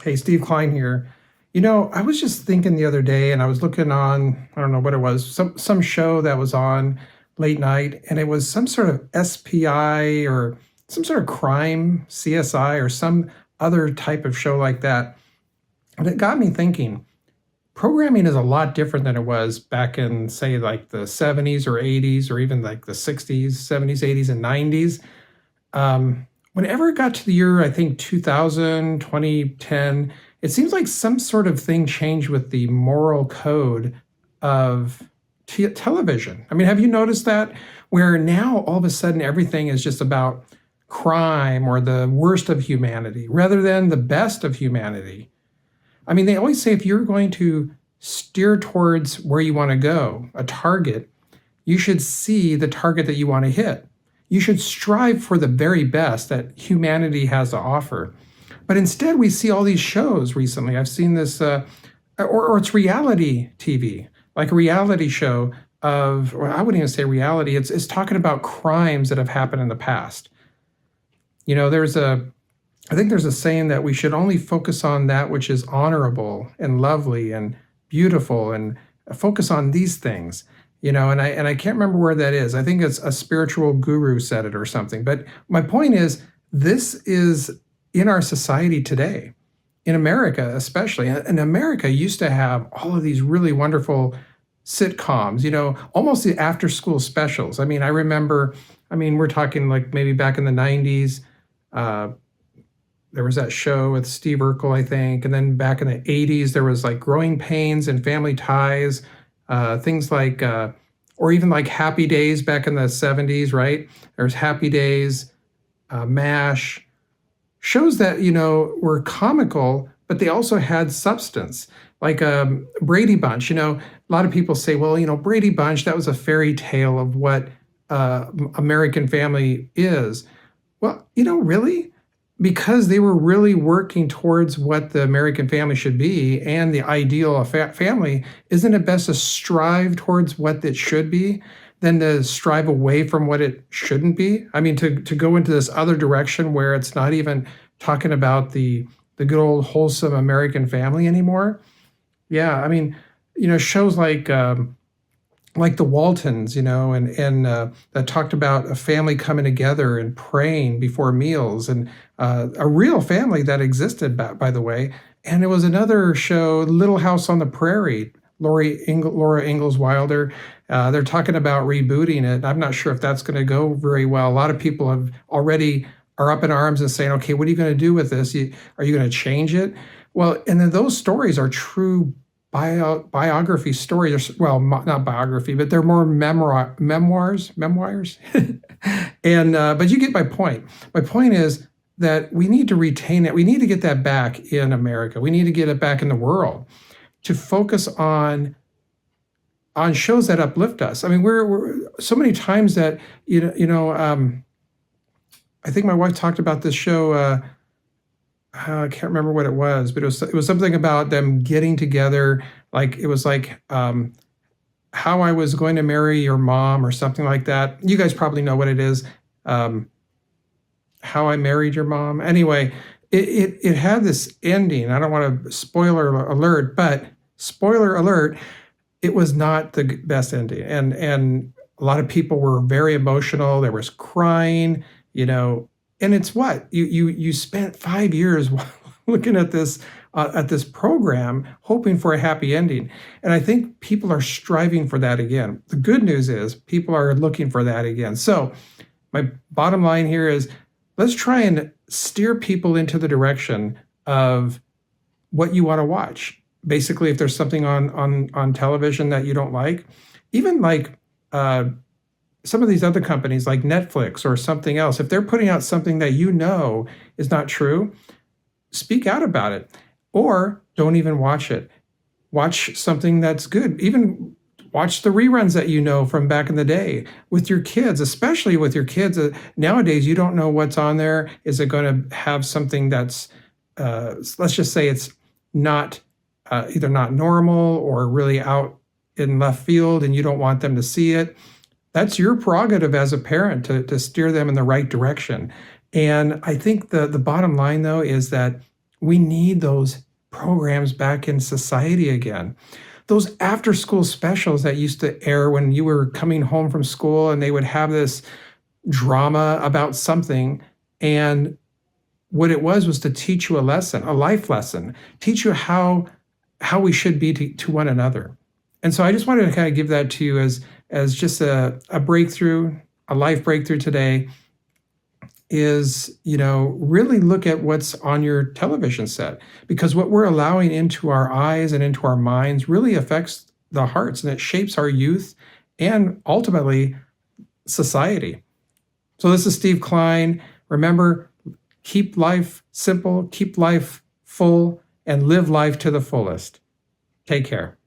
Hey, Steve Klein here. I was just thinking the other day and I was looking on, I don't know what it was, some show that was on late night, and it was some sort of SPI or some sort of crime, CSI or some other type of show like that. And it got me thinking, programming is a lot different than it was back in, say, like the 70s or 80s or even like the 60s, 70s, 80s, and 90s. Whenever it got to the year, I think 2000, 2010, it seems like some sort of thing changed with the moral code of television. I mean, have you noticed that? Where now all of a sudden everything is just about crime or the worst of humanity rather than the best of humanity. I mean, they always say if you're going to steer towards where you want to go, a target, you should see the target that you want to hit. You should strive for the very best that humanity has to offer. But instead, we see all these shows recently. I've seen this, or it's reality TV, like a reality show of, or I wouldn't even say reality, it's talking about crimes that have happened in the past. I think there's a saying that we should only focus on that which is honorable and lovely and beautiful and focus on these things. And I can't remember where that is. I think it's a spiritual guru said it or something. But my point is, this is in our society today, in America especially. And America used to have all of these really wonderful sitcoms, almost the after school specials. I mean, we're talking like maybe back in the 90s. There was that show with Steve Urkel, I think. And then back in the 80s, there was like Growing Pains and Family Ties. Things like, or even like Happy Days back in the 70s, right? There's Happy Days, MASH, shows that, were comical, but they also had substance. Like Brady Bunch, a lot of people say, well, Brady Bunch, that was a fairy tale of what American family is. Well, really? Because they were really working towards what the American family should be and the ideal of family, isn't it best to strive towards what it should be than to strive away from what it shouldn't be? I mean, to go into this other direction where it's not even talking about the good old wholesome American family anymore. Yeah, I mean, shows like the Waltons, and that talked about a family coming together and praying before meals, and a real family that existed, by the way. And it was another show, Little House on the Prairie, Laura Ingalls Wilder. They're talking about rebooting it. I'm not sure if that's going to go very well. A lot of people are up in arms and saying, okay, what are you going to do with this? Are you going to change it? Well, and then those stories are true biography stories. Well, not biography, but they're more memoirs. And but you get my point. My point is that we need to retain it. We need to get that back in America. We need to get it back in the world, to focus on shows that uplift us. I mean, we're so many times that I think my wife talked about this show. I can't remember what it was, but it was something about them getting together. Like it was like How I Was Going to Marry Your Mom or something like that. You guys probably know what it is. How I Married Your Mom. Anyway, it had this ending. I don't want to spoiler alert, but spoiler alert, it was not the best ending. And a lot of people were very emotional. There was crying, and it's what you spent 5 years looking at this program, hoping for a happy ending. And I think people are striving for that again. The good news is people are looking for that again. So my bottom line here is, let's try and steer people into the direction of what you want to watch. Basically, if there's something on television that you don't like, even like some of these other companies like Netflix or something else, if they're putting out something that is not true, speak out about it, or don't even watch it. Watch something that's good. Even watch the reruns that from back in the day with your kids, especially with your kids. Nowadays, you don't know what's on there. Is it going to have something that's, let's just say it's not either not normal or really out in left field and you don't want them to see it? That's your prerogative as a parent to steer them in the right direction. And I think the bottom line, though, is that We need those programs back in society again. Those after school specials that used to air when you were coming home from school and they would have this drama about something. And what it was to teach you a lesson, a life lesson, teach you how we should be to one another. And so I just wanted to kind of give that to you as just a breakthrough, a life breakthrough today is, really look at what's on your television set, because what we're allowing into our eyes and into our minds really affects the hearts, and it shapes our youth and ultimately society. So this is Steve Klein. Remember, keep life simple, keep life full, and live life to the fullest. Take care.